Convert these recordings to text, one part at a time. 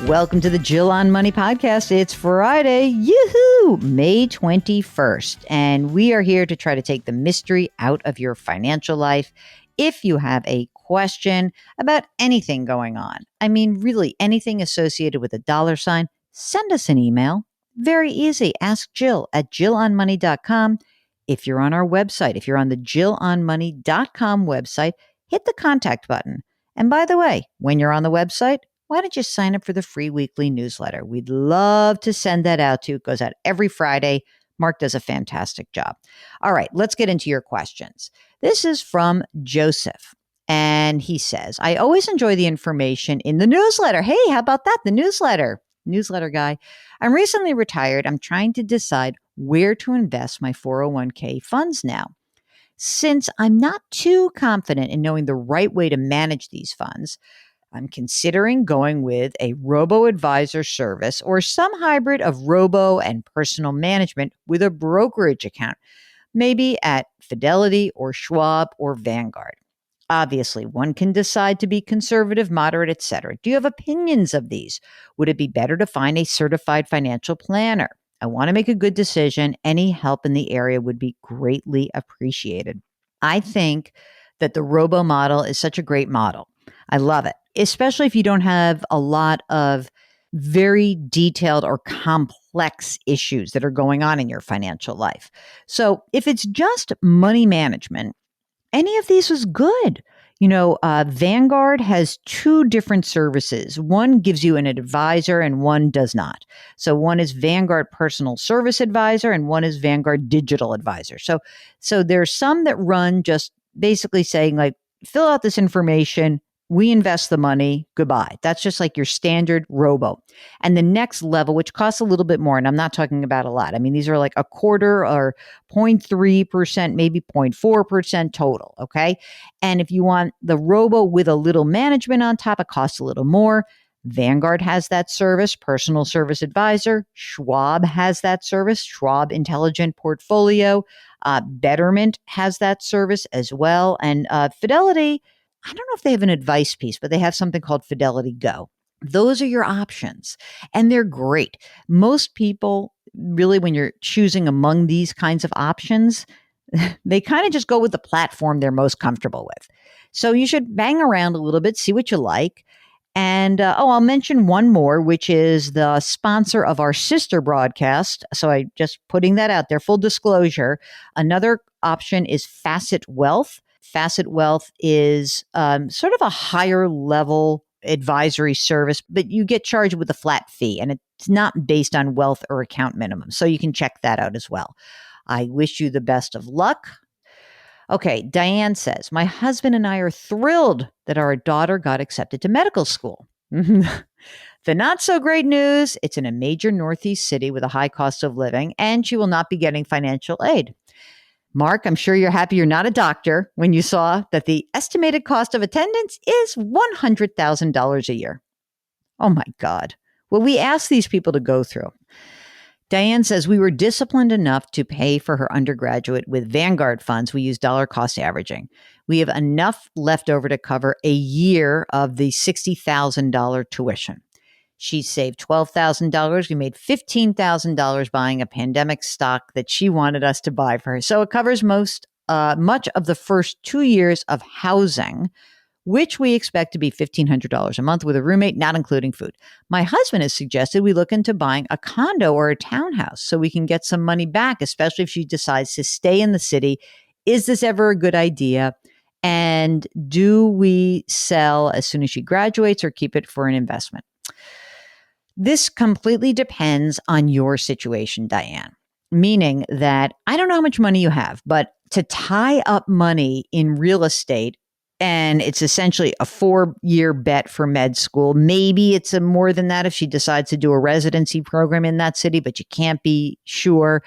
Welcome to the Jill on Money podcast. It's Friday, yoo-hoo, May 21st, and we are here to try to take the mystery out of your financial life. If you have a question about anything going on, I mean, really anything associated with a dollar sign, send us an email. Very easy. Ask Jill at jillonmoney.com. If you're on our website, if you're on the jillonmoney.com website, hit the contact button. And by the way, when you're on the website, why don't you sign up for the free weekly newsletter? We'd love to send that out to you. It goes out every Friday. Mark does a fantastic job. All right, let's get into your questions. This is from Joseph, and he says, I always enjoy the information in the newsletter. Hey, how about that? The newsletter guy. I'm recently retired. I'm trying to decide where to invest my 401k funds now. Since I'm not too confident in knowing the right way to manage these funds, I'm considering going with a Robo-Advisor service or some hybrid of robo and personal management with a brokerage account, maybe at Fidelity or Schwab or Vanguard. Obviously, one can decide to be conservative, moderate, etc. Do you have opinions of these? Would it be better to find a certified financial planner? I want to make a good decision. Any help in the area would be greatly appreciated. I think that the robo model is such a great model. I love it, especially if you don't have a lot of very detailed or complex issues that are going on in your financial life. So if it's just money management, any of these was good. Vanguard has two different services. One gives you an advisor and one does not. So one is Vanguard Personal Service Advisor and one is Vanguard Digital Advisor. So there's some that run just basically saying like, fill out this information, we invest the money, goodbye. That's just like your standard robo. And the next level, which costs a little bit more, and I'm not talking about a lot. I mean, these are like a quarter or 0.3%, maybe 0.4% total, okay? And if you want the robo with a little management on top, it costs a little more. Vanguard has that service, Personal Service Advisor. Schwab has that service, Schwab Intelligent Portfolio. Betterment has that service as well. And Fidelity, I don't know if they have an advice piece, but they have something called Fidelity Go. Those are your options, and they're great. Most people, really, when you're choosing among these kinds of options, they kind of just go with the platform they're most comfortable with. So you should bang around a little bit, see what you like. And, I'll mention one more, which is the sponsor of our sister broadcast. So I just putting that out there, full disclosure. Another option is Facet Wealth. Facet Wealth is sort of a higher level advisory service, but you get charged with a flat fee, and it's not based on wealth or account minimum. So you can check that out as well. I wish you the best of luck. Okay, Diane says, my husband and I are thrilled that our daughter got accepted to medical school. The not so great news, it's in a major Northeast city with a high cost of living, and she will not be getting financial aid. Mark, I'm sure you're happy you're not a doctor when you saw that the estimated cost of attendance is $100,000 a year. Oh my God. What we asked these people to go through. Diane says, we were disciplined enough to pay for her undergraduate with Vanguard funds. We use dollar cost averaging. We have enough left over to cover a year of the $60,000 tuition. She saved $12,000. We made $15,000 buying a pandemic stock that she wanted us to buy for her. So it covers much of the first 2 years of housing, which we expect to be $1,500 a month with a roommate, not including food. My husband has suggested we look into buying a condo or a townhouse so we can get some money back, especially if she decides to stay in the city. Is this ever a good idea? And do we sell as soon as she graduates or keep it for an investment? This completely depends on your situation, Diane, meaning that I don't know how much money you have, but to tie up money in real estate, and it's essentially a 4-year bet for med school. Maybe it's more than that if she decides to do a residency program in that city, but you can't be sure.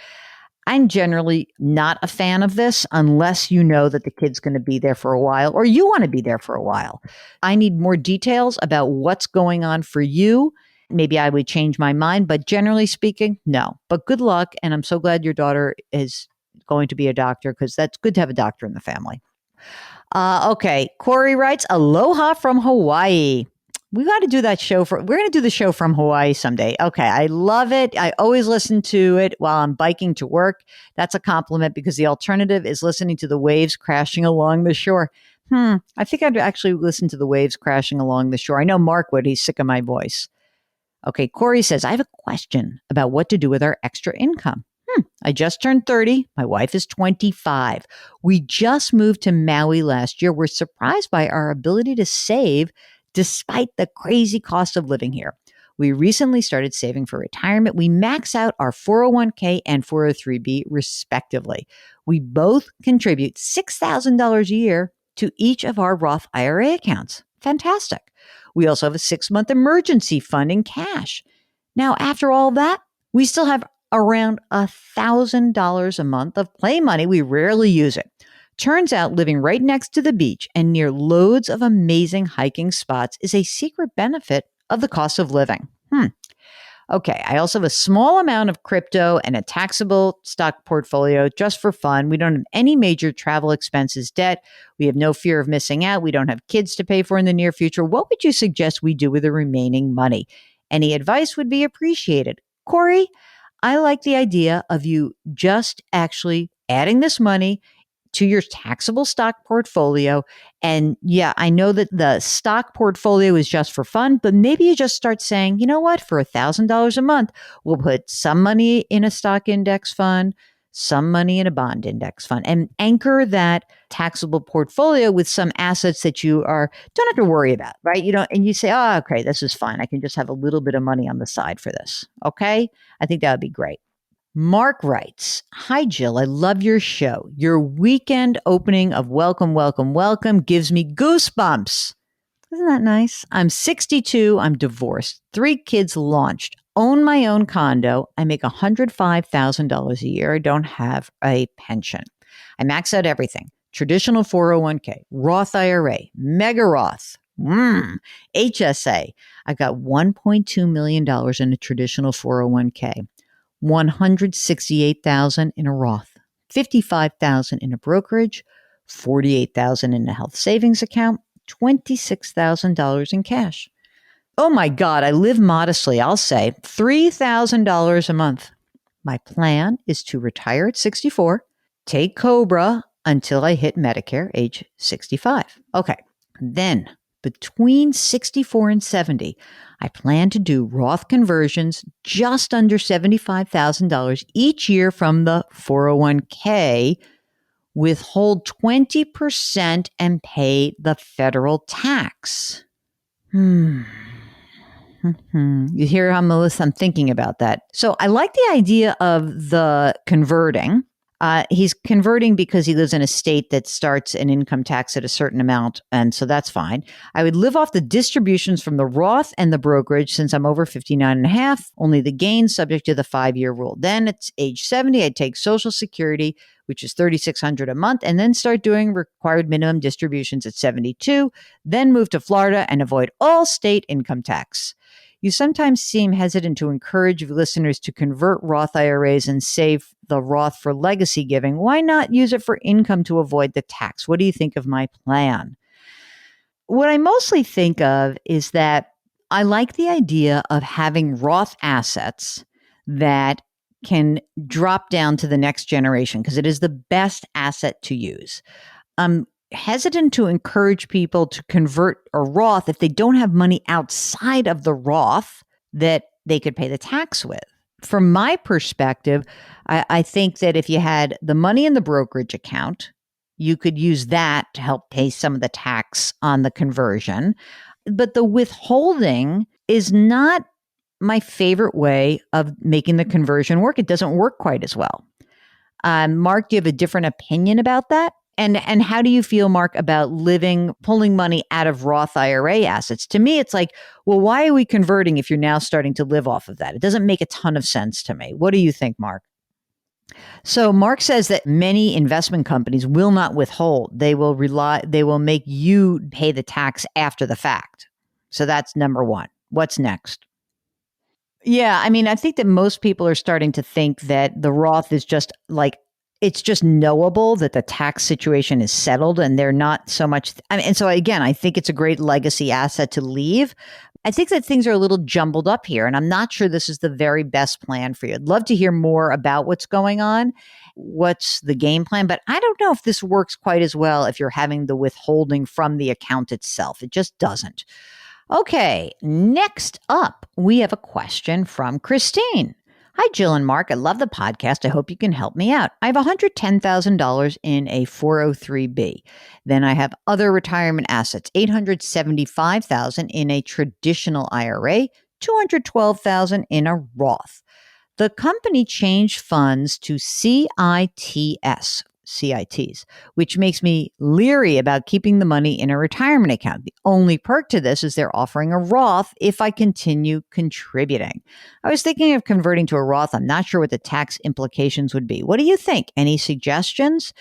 I'm generally not a fan of this unless you know that the kid's going to be there for a while or you want to be there for a while. I need more details about what's going on for you. Maybe I would change my mind, but generally speaking, no. But good luck, and I'm so glad your daughter is going to be a doctor because that's good to have a doctor in the family. Okay, Corey writes, Aloha from Hawaii. We got to do that show we're going to do the show from Hawaii someday. Okay. I love it. I always listen to it while I'm biking to work. That's a compliment because the alternative is listening to the waves crashing along the shore. I think I'd actually listen to the waves crashing along the shore. I know Mark would. He's sick of my voice. Okay. Corey says, I have a question about what to do with our extra income. I just turned 30. My wife is 25. We just moved to Maui last year. We're surprised by our ability to save despite the crazy cost of living here. We recently started saving for retirement. We max out our 401k and 403b respectively. We both contribute $6,000 a year to each of our Roth IRA accounts. Fantastic. We also have a 6-month emergency fund in cash. Now, after all that, we still have around $1,000 a month of play money. We rarely use it. Turns out living right next to the beach and near loads of amazing hiking spots is a secret benefit of the cost of living. Okay, I also have a small amount of crypto and a taxable stock portfolio just for fun. We don't have any major travel expenses, debt. We have no fear of missing out. We don't have kids to pay for in the near future. What would you suggest we do with the remaining money? Any advice would be appreciated. Corey, I like the idea of you just actually adding this money to your taxable stock portfolio. And yeah, I know that the stock portfolio is just for fun, but maybe you just start saying, you know what, for $1,000 a month, we'll put some money in a stock index fund, some money in a bond index fund, and anchor that taxable portfolio with some assets that you don't have to worry about, right? And you say, oh, okay, this is fine. I can just have a little bit of money on the side for this. Okay. I think that would be great. Mark writes, hi, Jill. I love your show. Your weekend opening of Welcome, Welcome, Welcome gives me goosebumps. Isn't that nice? I'm 62. I'm divorced. 3 kids launched. Own my own condo. I make $105,000 a year. I don't have a pension. I max out everything. Traditional 401k, Roth IRA, Mega Roth, HSA. I got $1.2 million in a traditional 401k, $168,000 in a Roth, $55,000 in a brokerage, $48,000 in a health savings account, $26,000 in cash. Oh my God, I live modestly. I'll say $3,000 a month. My plan is to retire at 64, take COBRA until I hit Medicare, age 65. Okay, then between 64 and 70, I plan to do Roth conversions just under $75,000 each year from the 401k, withhold 20% and pay the federal tax. You hear how, Melissa, I'm thinking about that. So I like the idea of the converting. He's converting because he lives in a state that starts an income tax at a certain amount, and so that's fine. I would live off the distributions from the Roth and the brokerage since I'm over 59 and a half, only the gains subject to the 5-year rule. Then it's age 70, I'd take Social Security, which is $3,600 a month, and then start doing required minimum distributions at 72, then move to Florida and avoid all state income tax. You sometimes seem hesitant to encourage listeners to convert Roth IRAs and save the Roth for legacy giving. Why not use it for income to avoid the tax? What do you think of my plan? What I mostly think of is that I like the idea of having Roth assets that can drop down to the next generation because it is the best asset to use. I'm hesitant to encourage people to convert a Roth if they don't have money outside of the Roth that they could pay the tax with. From my perspective, I think that if you had the money in the brokerage account, you could use that to help pay some of the tax on the conversion. But the withholding is not my favorite way of making the conversion work. It doesn't work quite as well. Mark, do you have a different opinion about that? And how do you feel, Mark, about pulling money out of Roth IRA assets? To me, it's like, well, why are we converting if you're now starting to live off of that? It doesn't make a ton of sense to me. What do you think, Mark? So Mark says that many investment companies will not withhold. They will make you pay the tax after the fact. So that's number one. What's next? Yeah, I mean, I think that most people are starting to think that the Roth is just like, it's just knowable that the tax situation is settled and they're not so much. And so again, I think it's a great legacy asset to leave, I think that things are a little jumbled up here, and I'm not sure this is the very best plan for you. I'd love to hear more about what's going on, what's the game plan, but I don't know if this works quite as well if you're having the withholding from the account itself. It just doesn't. Okay, next up, we have a question from Christine. Hi, Jill and Mark. I love the podcast. I hope you can help me out. I have $110,000 in a 403B. Then I have other retirement assets, $875,000 in a traditional IRA, $212,000 in a Roth. The company changed funds to CITs, which makes me leery about keeping the money in a retirement account. The only perk to this is they're offering a Roth if I continue contributing. I was thinking of converting to a Roth. I'm not sure what the tax implications would be. What do you think? Any suggestions?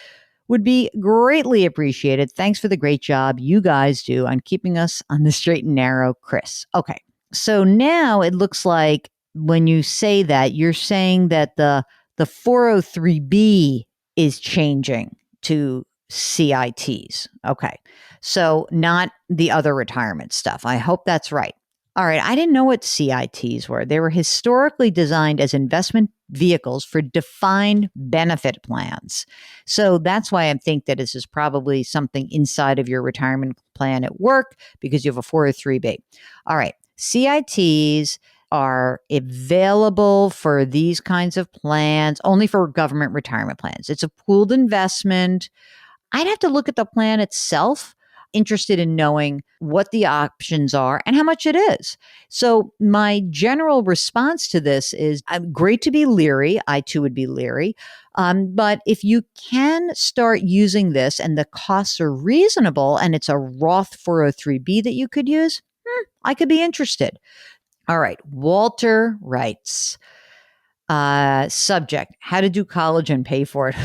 Would be greatly appreciated. Thanks for the great job you guys do on keeping us on the straight and narrow, Chris. Okay, so now it looks like when you say that, you're saying that the 403B is changing to CITs. Okay. So not the other retirement stuff. I hope that's right. All right. I didn't know what CITs were. They were historically designed as investment vehicles for defined benefit plans. So that's why I think that this is probably something inside of your retirement plan at work because you have a 403B. All right. CITs are available for these kinds of plans, only for government retirement plans. It's a pooled investment. I'd have to look at the plan itself, interested in knowing what the options are and how much it is. So my general response to this is great to be leery. I too would be leery. But if you can start using this and the costs are reasonable and it's a Roth 403B that you could use, I could be interested. All right. Walter writes, subject, how to do college and pay for it.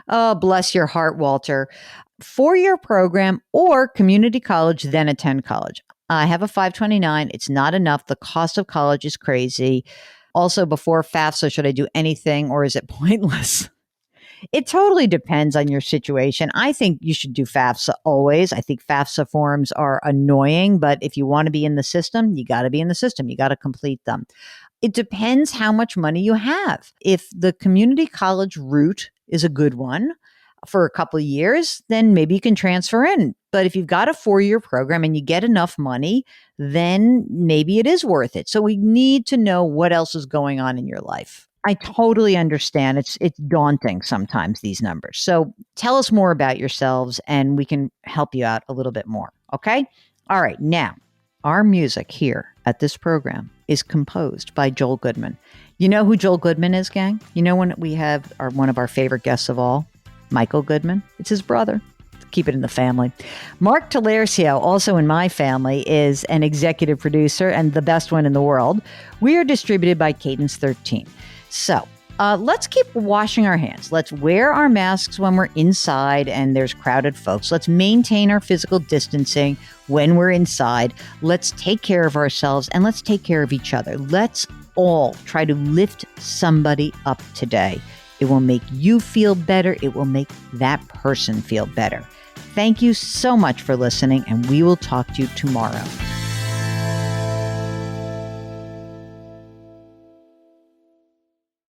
Oh, bless your heart, Walter. 4-year program or community college, then attend college. I have a 529. It's not enough. The cost of college is crazy. Also, before FAFSA, should I do anything or is it pointless? It totally depends on your situation. I think you should do FAFSA always. I think FAFSA forms are annoying, but if you want to be in the system, you got to be in the system. You got to complete them. It depends how much money you have. If the community college route is a good one for a couple of years, then maybe you can transfer in. But if you've got a 4-year program and you get enough money, then maybe it is worth it. So we need to know what else is going on in your life. I totally understand. It's daunting sometimes, these numbers. So tell us more about yourselves and we can help you out a little bit more. Okay? All right. Now, our music here at this program is composed by Joel Goodman. You know who Joel Goodman is, gang? You know when we have one of our favorite guests of all, Michael Goodman? It's his brother. Keep it in the family. Mark Talercio, also in my family, is an executive producer and the best one in the world. We are distributed by Cadence 13. So let's keep washing our hands. Let's wear our masks when we're inside and there's crowded folks. Let's maintain our physical distancing when we're inside. Let's take care of ourselves and let's take care of each other. Let's all try to lift somebody up today. It will make you feel better. It will make that person feel better. Thank you so much for listening, and we will talk to you tomorrow.